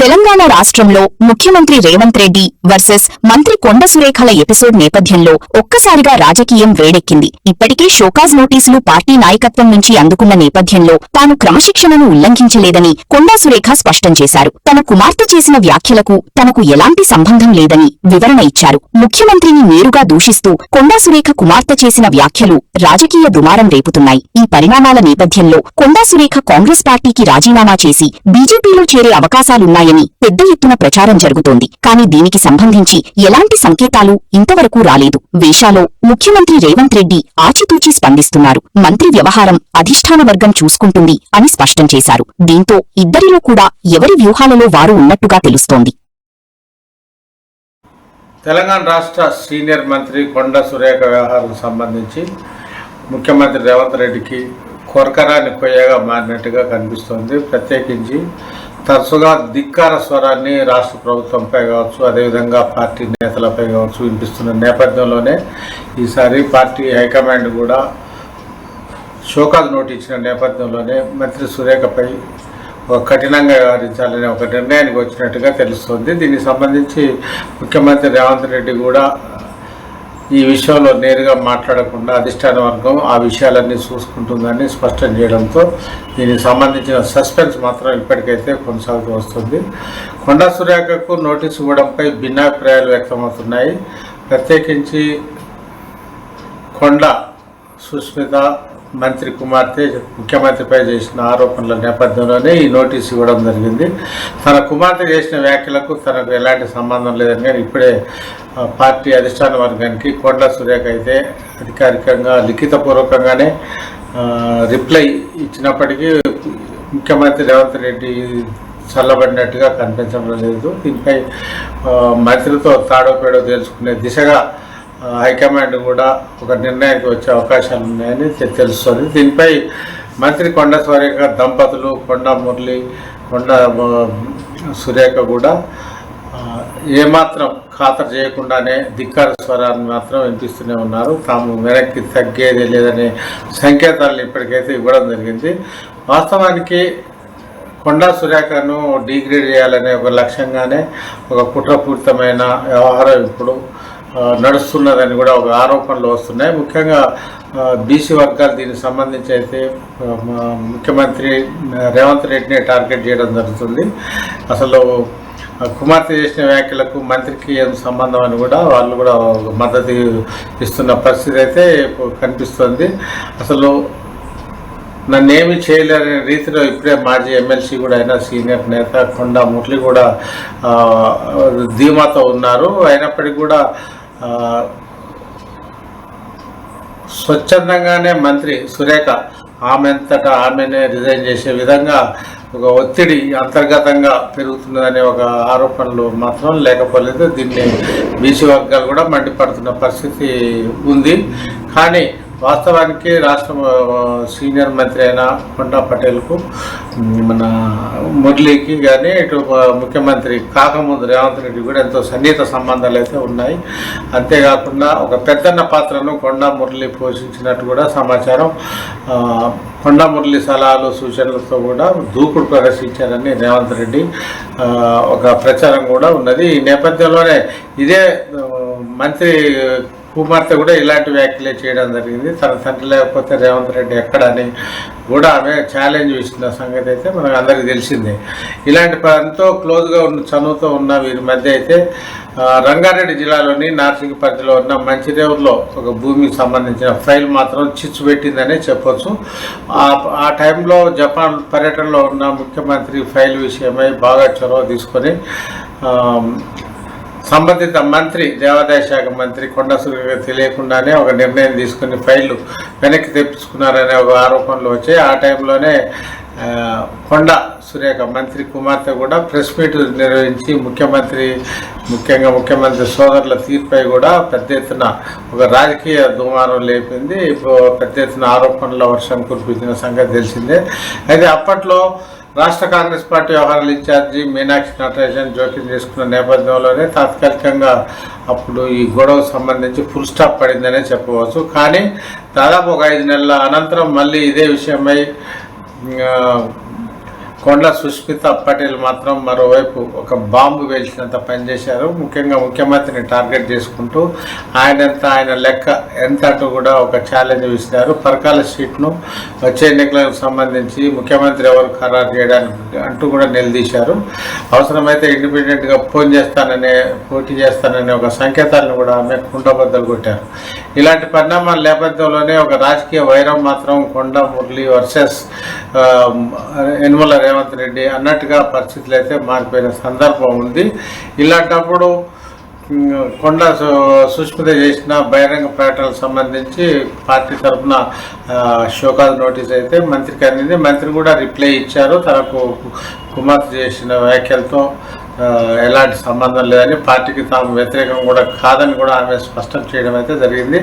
తెలంగాణ రాష్ట్రంలో ముఖ్యమంత్రి రేవంత్ రెడ్డి వర్సెస్ మంత్రి కొండ సురేఖల ఎపిసోడ్ నేపథ్యంలో ఒక్కసారిగా రాజకీయం వేడెక్కింది. ఇప్పటికే షోకాజ్ నోటీసులు పార్టీ నాయకత్వం నుంచి అందుకున్న నేపథ్యంలో తాను క్రమశిక్షణను ఉల్లంఘించలేదని కొండా సురేఖ స్పష్టం చేశారు. తన కుమార్తె చేసిన వ్యాఖ్యలకు తనకు ఎలాంటి సంబంధం లేదని వివరణ ఇచ్చారు. ముఖ్యమంత్రిని నేరుగా దూషిస్తూ కొండా సురేఖ కుమార్తె చేసిన వ్యాఖ్యలు రాజకీయ దుమారం రేపుతున్నాయి. ఈ పరిణామాల నేపథ్యంలో కొండా సురేఖ కాంగ్రెస్ పార్టీకి రాజీనామా చేసి బీజేపీలో చేరే అవకాశాలున్నాయని పెద్ద ఎత్తున ప్రచారం జరుగుతోంది. కానీ దీనికి సంబంధించి ఎలాంటి సంకేతాలు ఇంతవరకు రాలేదు. వేషాలో ముఖ్యమంత్రి రేవంత్ రెడ్డి ఆచితూచి స్పందిస్తున్నారు. మంత్రి వ్యవహారం అధిష్టాన వర్గం చూసుకుంటుంది అని స్పష్టం చేశారు. దీంతో ఇద్దరిలో కూడా ఎవరి వ్యూహాలలో వారు ఉన్నట్టుగా తెలుస్తోంది. తెలంగాణ రాష్ట్ర సీనియర్ మంత్రి కొండా సురేఖ వ్యవహారాలకు సంబంధించి ముఖ్యమంత్రి రేవంత్ రెడ్డికి కొరకరాని కొయ్యగా మారినట్టుగా కనిపిస్తోంది. ప్రత్యేకించి తరచుగా ధిక్కార స్వరాన్ని రాష్ట్ర ప్రభుత్వంపై కావచ్చు, అదేవిధంగా పార్టీ నేతలపై కావచ్చు వినిపిస్తున్న నేపథ్యంలోనే ఈసారి పార్టీ హైకమాండ్ కూడా షోకాజ్ నోటీస్ ఇచ్చిన నేపథ్యంలోనే మంత్రి సురేఖపై కఠినంగా వ్యవహరించాలనే ఒక నిర్ణయానికి వచ్చినట్టుగా తెలుస్తోంది. దీనికి సంబంధించి ముఖ్యమంత్రి రేవంత్ రెడ్డి కూడా ఈ విషయంలో నేరుగా మాట్లాడకుండా అధిష్టాన వర్గం ఆ విషయాలన్నీ చూసుకుంటుందని స్పష్టం చేయడంతో దీనికి సంబంధించిన సస్పెన్స్ మాత్రం ఇప్పటికైతే కొనసాగుతూ వస్తుంది. కొండా సురేఖకు నోటీసు ఇవ్వడంపై భిన్నాభిప్రాయాలు వ్యక్తమవుతున్నాయి. ప్రత్యేకించి కొండా సుస్మిత మంత్రి కుమార్తె ముఖ్యమంత్రిపై చేసిన ఆరోపణల నేపథ్యంలోనే ఈ నోటీసు ఇవ్వడం జరిగింది. తన కుమార్తె చేసిన వ్యాఖ్యలకు తనకు ఎలాంటి సంబంధం లేదని కానీ ఇప్పుడే పార్టీ అధిష్టాన వర్గానికి కొండా సురేఖ అయితే అధికారికంగా లిఖితపూర్వకంగానే రిప్లై ఇచ్చినప్పటికీ ముఖ్యమంత్రి రేవంత్ రెడ్డి చల్లబడినట్టుగా కనిపించడం లేదు. దీనిపై మంత్రితో తాడోపేడో తెలుసుకునే దిశగా హైకమాండ్ కూడా ఒక నిర్ణయానికి వచ్చే అవకాశాలు ఉన్నాయని తెలుస్తుంది. దీనిపై మంత్రి కొండా సురేఖ దంపతులు కొండా మురళి కొండా సురేఖ కూడా ఏమాత్రం ఖాతరు చేయకుండానే ధిక్కార స్వరాన్ని మాత్రం వినిపిస్తూనే ఉన్నారు. తాము వెనక్కి తగ్గేది లేదనే సంకేతాలను ఇప్పటికైతే ఇవ్వడం జరిగింది. వాస్తవానికి కొండా సురేఖను డిగ్రేడ్ చేయాలనే ఒక లక్ష్యంగానే ఒక కుట్రపూరితమైన వ్యవహారం ఇప్పుడు నడుస్తున్నదని కూడా ఒక ఆరోపణలు వస్తున్నాయి. ముఖ్యంగా బీసీ వర్గాలు దీనికి సంబంధించి అయితే ముఖ్యమంత్రి రేవంత్ రెడ్డిని టార్గెట్ చేయడం జరుగుతుంది. అసలు కుమార్తె చేసిన వ్యాఖ్యలకు మంత్రికి ఏం సంబంధం అని కూడా వాళ్ళు కూడా మద్దతు ఇస్తున్న పరిస్థితి అయితే కనిపిస్తుంది. అసలు నన్నేమి చేయలేరనే రీతిలో ఇప్పుడే మాజీ ఎమ్మెల్సీ కూడా అయినా సీనియర్ నేత కొండా మురళి కూడా ధీమాతో ఉన్నారు. అయినప్పటికీ కూడా స్వచ్ఛందంగానే మంత్రి సురేఖ ఆమెంతటా ఆమెనే రిజైన్ చేసే విధంగా ఒక ఒత్తిడి అంతర్గతంగా పెరుగుతున్నదనే ఒక ఆరోపణలు మాత్రం లేకపోలేదు. దీన్ని బీసీ వర్గాలు కూడా మండిపడుతున్న పరిస్థితి ఉంది. కానీ వాస్తవానికి రాష్ట్ర సీనియర్ మంత్రి అయిన కొండా పటేల్కు మన మురళికి కానీ ఇటు ముఖ్యమంత్రి కాకముందు రేవంత్ రెడ్డి కూడా ఎంతో సన్నిహిత సంబంధాలు అయితే ఉన్నాయి. అంతేకాకుండా ఒక పెద్దన్న పాత్రను కొండా మురళి పోషించినట్టు కూడా సమాచారం. కొండా మురళి సలహాలు సూచనలతో కూడా దూకుడు ప్రదర్శించారని రేవంత్ రెడ్డి ఒక ప్రచారం కూడా ఉన్నది. ఈ నేపథ్యంలోనే ఇదే మంత్రి కుమార్తె కూడా ఇలాంటి వ్యాఖ్యలే చేయడం జరిగింది. తన తండ్రి లేకపోతే రేవంత్ రెడ్డి ఎక్కడని కూడా ఆమె ఛాలెంజ్ ఇచ్చిన సంగతి అయితే మనకు అందరికీ తెలిసిందే. ఇలాంటి పనితో క్లోజ్గా చనువుతో ఉన్న వీరి మధ్య అయితే రంగారెడ్డి జిల్లాలోని నార్సింగ్ పరిధిలో ఉన్న మంచిరేవులో ఒక భూమికి సంబంధించిన ఫైల్ మాత్రం చిచ్చు పెట్టిందనే చెప్పొచ్చు. ఆ టైంలో జపాన్ పర్యటనలో ఉన్న ముఖ్యమంత్రి ఫైల్ విషయమై బాగా చొరవ తీసుకొని సంబంధిత మంత్రి దేవాదాయ శాఖ మంత్రి కొండా సురేఖ తెలియకుండానే ఒక నిర్ణయం తీసుకుని ఫైళ్లు వెనక్కి తెప్పించుకున్నారనే ఒక ఆరోపణలు వచ్చాయి. ఆ టైంలోనే కొండా సురేఖ మంత్రి కుమార్తె కూడా ప్రెస్ మీట్ నిర్వహించి ముఖ్యంగా ముఖ్యమంత్రి సోదరుల తీర్పై కూడా పెద్ద ఎత్తున ఒక రాజకీయ దుమారం లేపింది. ఇప్పుడు పెద్ద ఎత్తున ఆరోపణల వర్షం కురిపించిన సంగతి తెలిసిందే. అయితే అప్పట్లో రాష్ట్ర కాంగ్రెస్ పార్టీ వ్యవహారాల ఇన్ఛార్జి మీనాక్షి నటరాజన్ జోక్యం చేసుకున్న నేపథ్యంలోనే తాత్కాలికంగా అప్పుడు ఈ గొడవకు సంబంధించి ఫుల్ స్టాప్ పడిందనే చెప్పవచ్చు. కానీ దాదాపు ఒక 5 నెలల అనంతరం మళ్ళీ ఇదే విషయమై కొండ సుష్మిత పటేల్ మాత్రం మరోవైపు ఒక బాంబు వేల్చినంత పనిచేశారు. ముఖ్యంగా ముఖ్యమంత్రిని టార్గెట్ చేసుకుంటూ ఆయన లెక్క ఎంత అంటూ కూడా ఒక ఛాలెంజ్ విసిరారు. పరకాల సీట్ను వచ్చే ఎన్నికలకు సంబంధించి ముఖ్యమంత్రి ఎవరు ఖరారు చేయడానికి అంటూ కూడా నిలదీశారు. అవసరమైతే ఇండిపెండెంట్గా పోటీ చేస్తాననే ఒక సంకేతాలను కూడా ఆమె కుండబద్దలు కొట్టారు. ఇలాంటి పరిణామాల నేపథ్యంలోనే ఒక రాజకీయ వైరం మాత్రం కొండ మురళి వర్సెస్ యనమల రేవంత్ రెడ్డి అన్నట్టుగా పరిస్థితులు అయితే మారిపోయిన సందర్భం ఉంది. ఇలాంటప్పుడు కొండ సుష్మిత చేసిన బహిరంగ ప్రకటనలకు సంబంధించి పార్టీ తరఫున షోకాజ్ నోటీస్ అయితే మంత్రికి అందింది. మంత్రి కూడా రిప్లై ఇచ్చారు. తనకు కుమార్తె చేసిన వ్యాఖ్యలతో ఎలాంటి సంబంధం లేదని, పార్టీకి తాము వ్యతిరేకం కూడా కాదని కూడా ఆమె స్పష్టం చేయడం అయితే జరిగింది.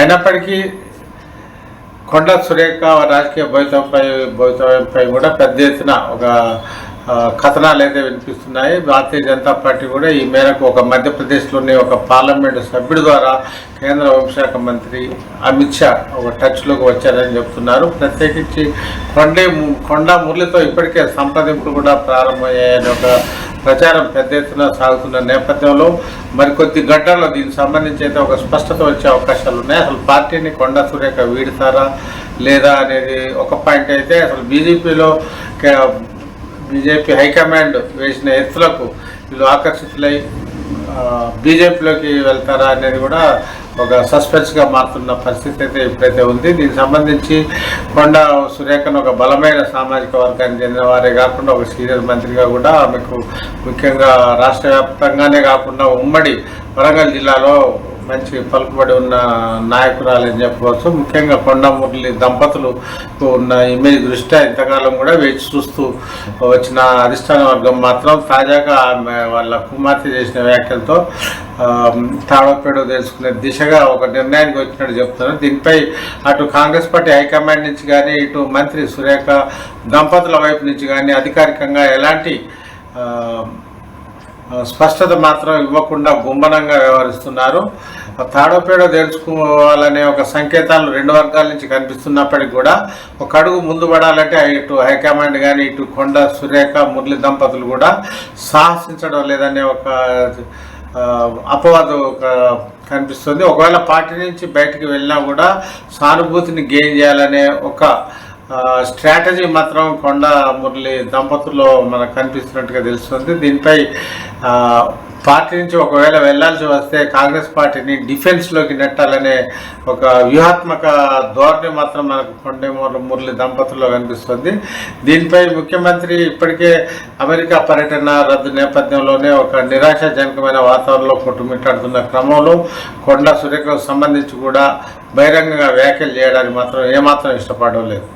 అయినప్పటికీ కొండ సురేఖ రాజకీయ భవితవ్యంపై కూడా పెద్ద ఎత్తున ఒక కథనాలు అయితే వినిపిస్తున్నాయి. భారతీయ జనతా పార్టీ కూడా ఈ మేరకు ఒక మధ్యప్రదేశ్లోని ఒక పార్లమెంటు సభ్యుడి ద్వారా కేంద్ర హోంశాఖ మంత్రి అమిత్ షా ఒక టచ్లోకి వచ్చారని చెప్తున్నారు. ప్రత్యేకించి కొండ మురళితో ఇప్పటికే సంప్రదింపులు కూడా ప్రారంభమయ్యాయని ఒక ప్రచారం పెద్ద ఎత్తున సాగుతున్న నేపథ్యంలో మరికొద్ది గంటల్లో దీనికి సంబంధించి అయితే ఒక స్పష్టత వచ్చే అవకాశాలు ఉన్నాయి. అసలు పార్టీని కొండ సురేఖ వీడతారా లేదా అనేది ఒక పాయింట్ అయితే, అసలు బీజేపీ హైకమాండ్ వేసిన ఎత్తులకు వీళ్ళు ఆకర్షితులై బీజేపీలోకి వెళ్తారా అనేది కూడా ఒక సస్పెన్స్గా మారుతున్న పరిస్థితి అయితే ఇప్పుడైతే ఉంది. దీనికి సంబంధించి కొండ సురేఖను ఒక బలమైన సామాజిక వర్గానికి చెందిన వారే కాకుండా ఒక సీనియర్ మంత్రిగా కూడా ఆమెకు ముఖ్యంగా రాష్ట్ర వ్యాప్తంగానే కాకుండా ఉమ్మడి వరంగల్ జిల్లాలో మంచి పలుకుబడి ఉన్న నాయకురాలని చెప్పవచ్చు. ముఖ్యంగా కొండ మురళి దంపతులు ఉన్న ఇమేజ్ దృష్ట్యా ఇంతకాలం కూడా వేచి చూస్తూ వచ్చిన అధిష్టాన వర్గం మాత్రం తాజాగా వాళ్ళ కుమార్తె చేసిన వ్యాఖ్యలతో తాడోపేడో తెలుసుకునే దిశగా ఒక నిర్ణయానికి వచ్చినట్టు చెప్తున్నారు. దీనిపై అటు కాంగ్రెస్ పార్టీ హైకమాండ్ నుంచి కానీ ఇటు మంత్రి సురేఖ దంపతుల వైపు నుంచి కానీ అధికారికంగా ఎలాంటి స్పష్టత మాత్రం ఇవ్వకుండా గుంభనంగా వ్యవహరిస్తున్నారు. తాడోపేడో తెలుసుకోవాలనే ఒక సంకేతాలు రెండు వర్గాల నుంచి కనిపిస్తున్నప్పటికీ కూడా ఒక అడుగు ముందు పడాలంటే ఇటు హైకమాండ్ కానీ ఇటు కొండ సురేఖ మురళి దంపతులు కూడా సాహసించడం లేదనే ఒక అపవాదం కనిపిస్తుంది. ఒకవేళ పార్టీ నుంచి బయటికి వెళ్ళినా కూడా సానుభూతిని గెయిన్ చేయాలనే ఒక స్ట్రాటజీ మాత్రం కొండ మురళి దంపతుల్లో మనకు కనిపిస్తున్నట్టుగా తెలుస్తుంది. దీనిపై పార్టీ నుంచి ఒకవేళ వెళ్లాల్సి వస్తే కాంగ్రెస్ పార్టీని డిఫెన్స్లోకి నెట్టాలనే ఒక వ్యూహాత్మక ధోరణి మాత్రం మనకు కొండ మురళి దంపతుల్లో కనిపిస్తుంది. దీనిపై ముఖ్యమంత్రి ఇప్పటికే అమెరికా పర్యటన రద్దు నేపథ్యంలోనే ఒక నిరాశాజనకమైన వాతావరణంలో కొట్టుమిట్టాడుతున్న క్రమంలో కొండ సురేఖకు సంబంధించి కూడా బహిరంగంగా వ్యాఖ్యలు చేయడానికి మాత్రం ఏమాత్రం ఇష్టపడడం లేదు.